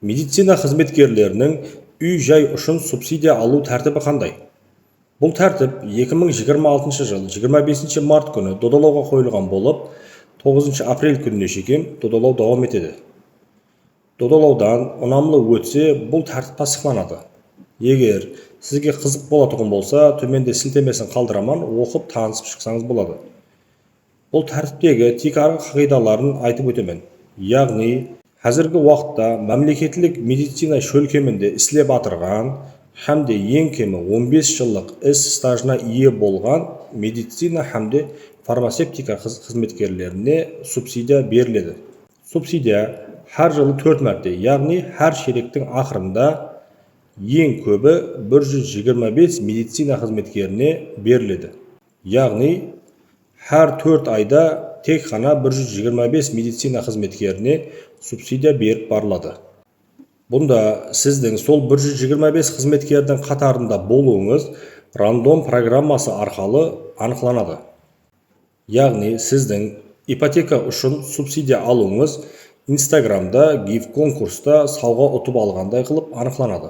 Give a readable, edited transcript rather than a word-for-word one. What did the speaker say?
Медицина қызметкерлерінің үй-жай үшін субсидия алу тәртібі қандай? Бұл тәртіп 2026 жыл 25 март күні додалауға қойылған болып, 9 апрель күніне шейін додалау давам етеді. Додалаудан ұнамлы өтсе, бұл тәртіп tasdiqlanады. Егер сізге қызық болатұғын болса, төменде сілтемесін қалдыраман оқып танысып шықсаңыз болады. Бұл тәртіптегі тикарғы қағидаларын айтып өтемен. Яғни, қазіргі уақытта мемлекеттік медицина шөлкемінде істеп атырған, hamda ең кемі 15 жылдық іс стажына ие болған медицина hamda фармацевтика қызметкерлеріне субсидия беріледі. Субсидия әр жылы 4 мәрте, яғни әр ширектің ақырында ең көбі 125 медицина қызметкеріне беріледі. Яғни әр 4 айда тек қана 125 медицина қызметкеріне субсидия беріп барылады. Бұнда сіздің сол 125 қызметкердің қатарында болуыңыз рандом программасы арқылы анықталады. Яғни сіздің ипотека үшін субсидия алуыңыз Инстаграмда, гиф конкурста сауға ұтып алғандай қылып анықталады.